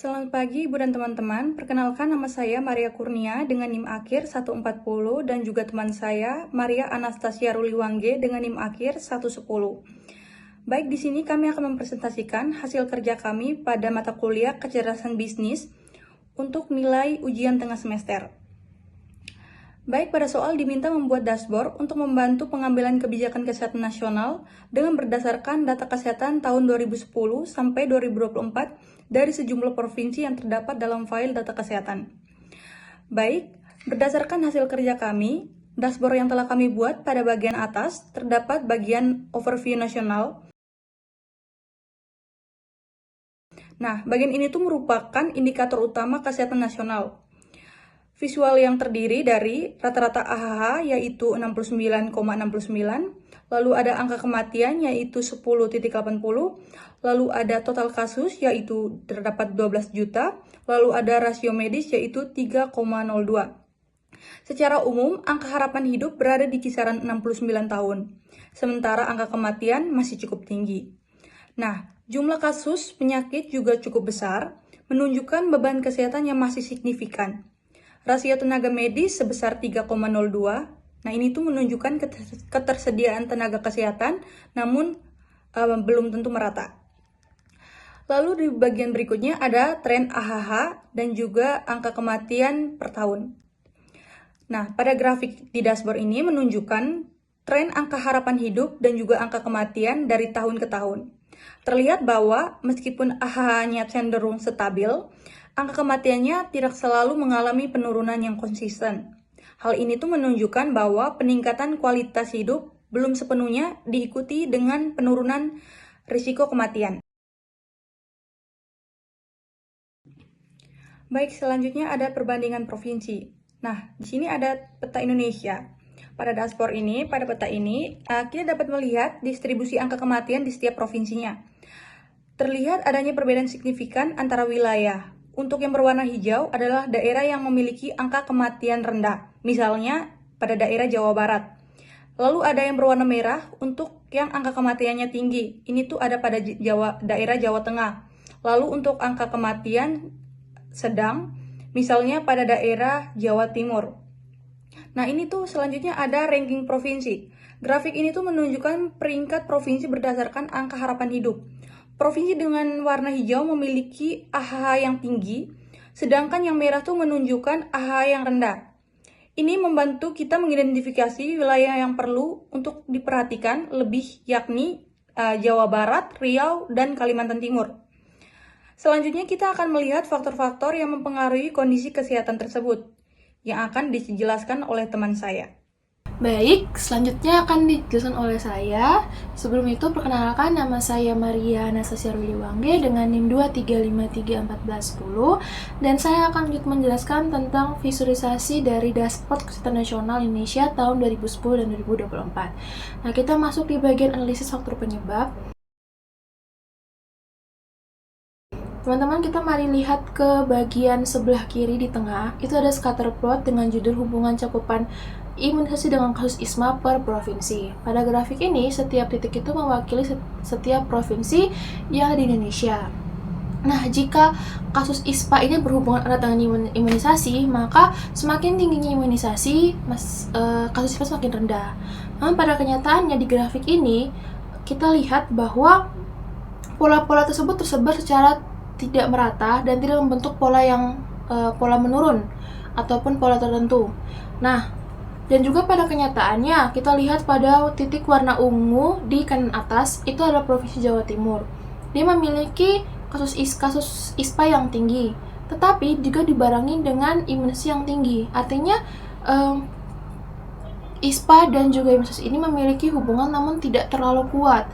Selamat pagi Ibu dan teman-teman, perkenalkan nama saya Maria Kurnia dengan NIM akhir 140 dan juga teman saya Maria Anastasia Ruliwangge dengan NIM akhir 110. Baik, di sini kami akan mempresentasikan hasil kerja kami pada mata kuliah kecerdasan bisnis untuk nilai ujian tengah semester. Baik, pada soal diminta membuat dashboard untuk membantu pengambilan kebijakan kesehatan nasional dengan berdasarkan data kesehatan tahun 2010 sampai 2024 dari sejumlah provinsi yang terdapat dalam file data kesehatan. Baik, berdasarkan hasil kerja kami, dashboard yang telah kami buat pada bagian atas terdapat bagian overview nasional. Nah, bagian ini tuh merupakan indikator utama kesehatan nasional. Visual yang terdiri dari rata-rata AHH yaitu 69,69, lalu ada angka kematian yaitu 10,80, lalu ada total kasus yaitu terdapat 12 juta, lalu ada rasio medis yaitu 3,02. Secara umum, angka harapan hidup berada di kisaran 69 tahun, sementara angka kematian masih cukup tinggi. Nah, jumlah kasus penyakit juga cukup besar, menunjukkan beban kesehatan yang masih signifikan. Rasio tenaga medis sebesar 3,02. Nah, ini tuh menunjukkan ketersediaan tenaga kesehatan, namun belum tentu merata. Lalu di bagian berikutnya ada tren AHH dan juga angka kematian per tahun. Nah, pada grafik di dashboard ini menunjukkan tren angka harapan hidup dan juga angka kematian dari tahun ke tahun. Terlihat bahwa meskipun AHH-nya cenderung stabil, angka kematiannya tidak selalu mengalami penurunan yang konsisten. Hal ini tuh menunjukkan bahwa peningkatan kualitas hidup belum sepenuhnya diikuti dengan penurunan risiko kematian. Baik, selanjutnya ada perbandingan provinsi. Nah, di sini ada peta Indonesia. Pada dashboard ini, pada peta ini, kita dapat melihat distribusi angka kematian di setiap provinsinya. Terlihat adanya perbedaan signifikan antara wilayah. Untuk yang berwarna hijau adalah daerah yang memiliki angka kematian rendah, misalnya pada daerah Jawa Barat. Lalu ada yang berwarna merah untuk yang angka kematiannya tinggi, ini tuh ada pada daerah Jawa Tengah. Lalu untuk angka kematian sedang, misalnya pada daerah Jawa Timur. Nah, ini tuh selanjutnya ada ranking provinsi. Grafik ini tuh menunjukkan peringkat provinsi berdasarkan angka harapan hidup. Provinsi dengan warna hijau memiliki AHH yang tinggi, sedangkan yang merah tuh menunjukkan AHH yang rendah. Ini membantu kita mengidentifikasi wilayah yang perlu untuk diperhatikan lebih, yakni Jawa Barat, Riau, dan Kalimantan Timur. Selanjutnya kita akan melihat faktor-faktor yang mempengaruhi kondisi kesehatan tersebut, yang akan dijelaskan oleh teman saya. Baik, selanjutnya akan dijelaskan oleh saya. Sebelum itu, perkenalkan nama saya Maria Anastasia Ruliwangge dengan NIM 235341110 dan saya akan menjelaskan tentang visualisasi dari dashboard kesehatan nasional Indonesia tahun 2010 dan 2024. Nah, kita masuk di bagian analisis faktor penyebab. Teman-teman, kita mari lihat ke bagian sebelah kiri di tengah. Itu ada scatter plot dengan judul hubungan cakupan imunisasi dengan kasus ISPA per provinsi. Pada grafik ini, setiap titik itu mewakili setiap provinsi yang ada di Indonesia. Nah, jika kasus ISPA ini berhubungan erat dengan imunisasi, maka semakin tingginya imunisasi, kasus ISPA semakin rendah. Namun pada kenyataannya di grafik ini, kita lihat bahwa pola-pola tersebut tersebar secara tidak merata dan tidak membentuk pola yang pola menurun ataupun pola tertentu. Nah, dan juga pada kenyataannya kita lihat pada titik warna ungu di kanan atas itu adalah Provinsi Jawa Timur. Dia memiliki kasus ISPA yang tinggi, tetapi juga dibarengi dengan imunisasi yang tinggi. Artinya ISPA dan juga imunisasi ini memiliki hubungan namun tidak terlalu kuat.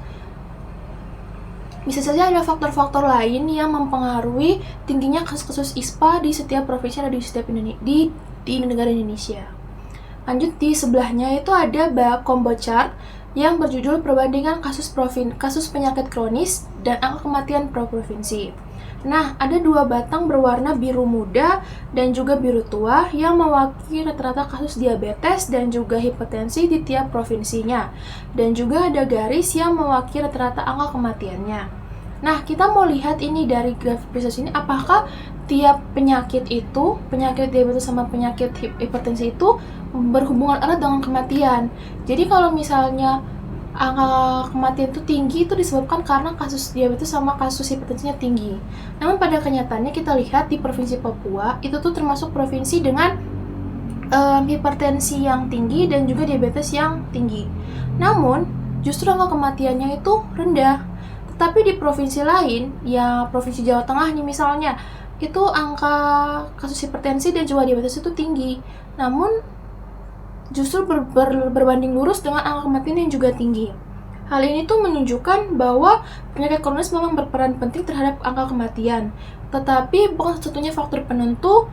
Bisa saja ada faktor-faktor lain yang mempengaruhi tingginya kasus-kasus ISPA di setiap provinsi dan di negara Indonesia. Lanjut, di sebelahnya itu ada combo chart yang berjudul perbandingan kasus penyakit kronis dan angka kematian per provinsi. Nah, ada dua batang berwarna biru muda dan juga biru tua yang mewakili rata-rata kasus diabetes dan juga hipertensi di tiap provinsinya. Dan juga ada garis yang mewakili rata-rata angka kematiannya. Nah, kita mau lihat ini dari grafik bisnis ini, apakah tiap penyakit diabetes sama penyakit hipertensi itu berhubungan erat dengan kematian. Jadi kalau misalnya angka kematian itu tinggi, itu disebabkan karena kasus diabetes sama kasus hipertensinya tinggi. Namun pada kenyataannya kita lihat di Provinsi Papua, itu tuh termasuk provinsi dengan hipertensi yang tinggi dan juga diabetes yang tinggi. Namun, justru angka kematiannya itu rendah. Tapi di provinsi lain, ya Provinsi Jawa Tengah nih misalnya, itu angka kasus hipertensi dan juga diabetes itu tinggi. Namun justru berbanding lurus dengan angka kematian yang juga tinggi. Hal ini tuh menunjukkan bahwa penyakit kronis memang berperan penting terhadap angka kematian, tetapi bukan satu-satunya faktor penentu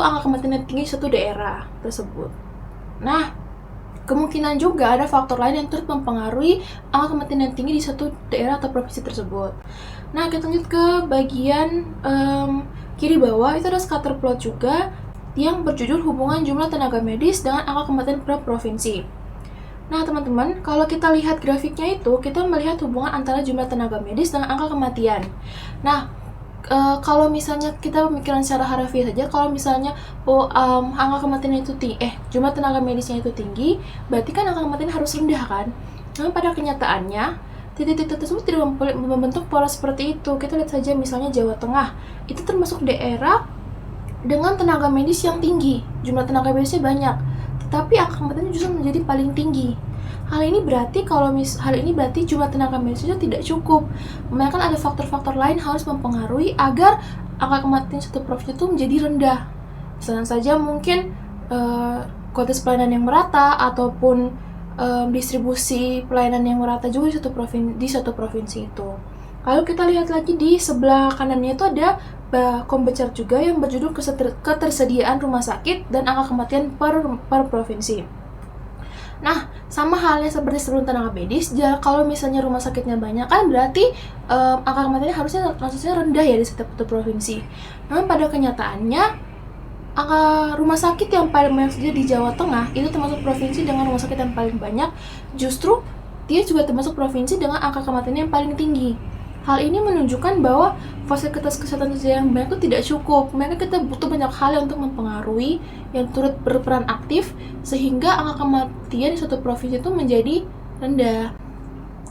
angka kematian yang tinggi di suatu daerah tersebut. Nah, kemungkinan juga ada faktor lain yang turut mempengaruhi angka kematian yang tinggi di suatu daerah atau provinsi tersebut. Nah, kita lanjut ke bagian kiri bawah, itu ada scatter plot juga yang berjudul hubungan jumlah tenaga medis dengan angka kematian per provinsi. Nah, teman-teman, kalau kita lihat grafiknya itu, kita melihat hubungan antara jumlah tenaga medis dengan angka kematian. Nah, kalau misalnya kita pemikiran secara harafiah saja, kalau misalnya angka kematian itu jumlah tenaga medisnya itu tinggi, berarti kan angka kematian harus rendah kan? Namun pada kenyataannya titik-titik tersebut tidak membentuk pola seperti itu. Kita lihat saja misalnya Jawa Tengah, itu termasuk daerah dengan tenaga medis yang tinggi, jumlah tenaga medisnya banyak, tetapi angka kematiannya justru menjadi paling tinggi. Hal ini berarti jumlah tenaga medisnya tidak cukup. Maka ada faktor-faktor lain harus mempengaruhi agar angka kematian suatu provinsi itu menjadi rendah. Misalnya saja mungkin kualitas pelayanan yang merata ataupun distribusi pelayanan yang merata juga di suatu provinsi itu. Lalu kita lihat lagi di sebelah kanannya itu ada kolom chart juga yang berjudul ketersediaan rumah sakit dan angka kematian per provinsi. Nah, sama halnya seperti sebelum tenaga medis, kalau misalnya rumah sakitnya banyak kan berarti angka kematiannya harusnya rendah ya di setiap provinsi. Namun pada kenyataannya angka rumah sakit yang paling banyak saja di Jawa Tengah itu termasuk provinsi dengan rumah sakit yang paling banyak, justru dia juga termasuk provinsi dengan angka kematian yang paling tinggi. Hal ini menunjukkan bahwa fasilitas kesehatan yang banyak itu tidak cukup. Maka kita butuh banyak hal yang untuk mempengaruhi, yang turut berperan aktif, sehingga angka kematian di suatu provinsi itu menjadi rendah.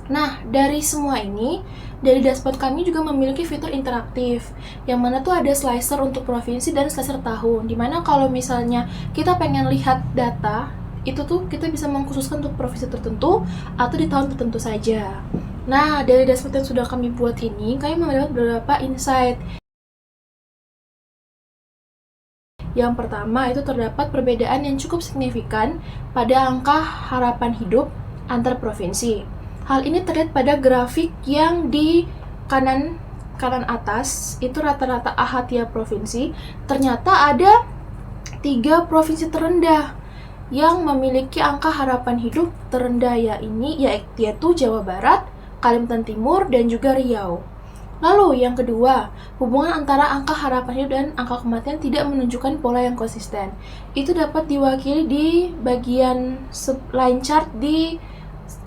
Nah, dari semua ini, dari dashboard kami juga memiliki fitur interaktif, yang mana tuh ada slicer untuk provinsi dan slicer tahun, dimana kalau misalnya kita pengen lihat data, itu tuh kita bisa mengkhususkan untuk provinsi tertentu atau di tahun tertentu saja. Nah, dari dashboard yang sudah kami buat ini, kami mendapat beberapa insight. Yang pertama, itu terdapat perbedaan yang cukup signifikan pada angka harapan hidup antar provinsi. Hal ini terlihat pada grafik yang di kanan atas, itu rata-rata AHA tiap provinsi. Ternyata ada 3 provinsi terendah yang memiliki angka harapan hidup terendah yaitu Jawa Barat, Kalimantan Timur, dan juga Riau. Lalu yang kedua, hubungan antara angka harapan hidup dan angka kematian tidak menunjukkan pola yang konsisten. Itu dapat diwakili di bagian line chart di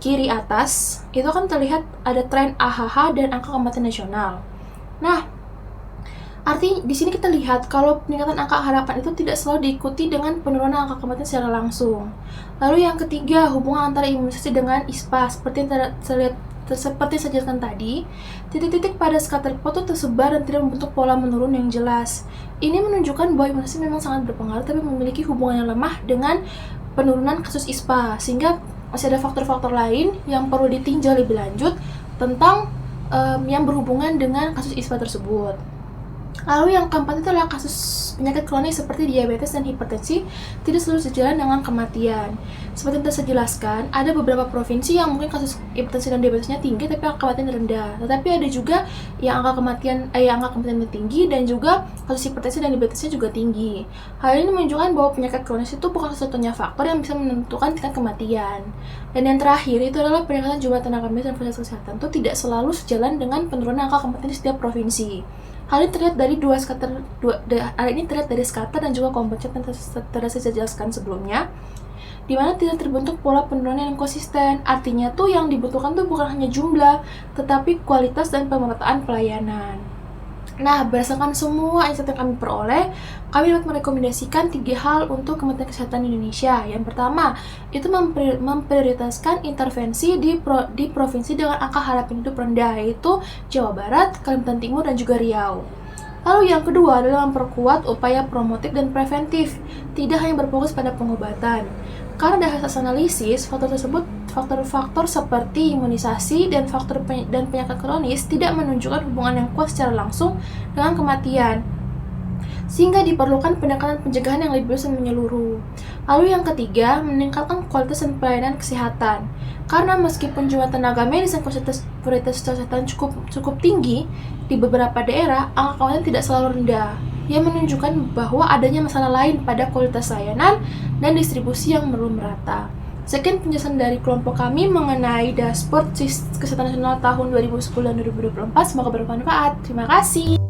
kiri atas. Itu kan terlihat ada tren AHH dan angka kematian nasional. Nah, artinya di sini kita lihat kalau peningkatan angka harapan itu tidak selalu diikuti dengan penurunan angka kematian secara langsung. Lalu yang ketiga, hubungan antara imunisasi dengan ISPA seperti saya jelaskan tadi, titik-titik pada scatter plot itu tersebar dan tidak membentuk pola menurun yang jelas. Ini menunjukkan bahwa imunisasi memang sangat berpengaruh, tapi memiliki hubungan yang lemah dengan penurunan kasus ISPA, sehingga masih ada faktor-faktor lain yang perlu ditinjau lebih lanjut tentang yang berhubungan dengan kasus ISPA tersebut. Lalu yang keempat itu adalah kasus penyakit kronis seperti diabetes dan hipertensi tidak selalu sejalan dengan kematian. Seperti yang telah saya jelaskan, ada beberapa provinsi yang mungkin kasus hipertensi dan diabetesnya tinggi tapi angka kematian rendah. Tetapi ada juga yang angka kematiannya tinggi dan juga kasus hipertensi dan diabetesnya juga tinggi. Hal ini menunjukkan bahwa penyakit kronis itu bukan satu-satunya faktor yang bisa menentukan tingkat kematian. Dan yang terakhir itu adalah peningkatan jumlah tenaga medis dan fasilitas kesehatan itu tidak selalu sejalan dengan penurunan angka kematian di setiap provinsi. Hal ini terlihat dari scatter dan juga komponen yang telah saya jelaskan sebelumnya. di mana tidak terbentuk pola penurunan yang konsisten. Artinya tuh yang dibutuhkan tuh bukan hanya jumlah, tetapi kualitas dan pemerataan pelayanan. Nah, berdasarkan semua insight yang kami peroleh, kami dapat merekomendasikan 3 hal untuk Kementerian Kesehatan Indonesia. Yang pertama, itu memprioritaskan intervensi di provinsi dengan angka harapan hidup rendah, yaitu Jawa Barat, Kalimantan Timur, dan juga Riau. Lalu yang kedua adalah memperkuat upaya promotif dan preventif, tidak hanya berfokus pada pengobatan. Karena dari hasil analisis, faktor-faktor seperti imunisasi dan penyakit kronis tidak menunjukkan hubungan yang kuat secara langsung dengan kematian, sehingga diperlukan pendekatan pencegahan yang lebih luas dan menyeluruh. Lalu yang ketiga, meningkatkan kualitas dan pelayanan kesehatan. Karena meskipun jumlah tenaga medis dan kualitas kesehatan cukup tinggi di beberapa daerah, angka kematian tidak selalu rendah, yang menunjukkan bahwa adanya masalah lain pada kualitas layanan dan distribusi yang belum merata. Sekian penjelasan dari kelompok kami mengenai dashboard Kesehatan Nasional tahun 2010 dan 2024. Semoga bermanfaat. Terima kasih.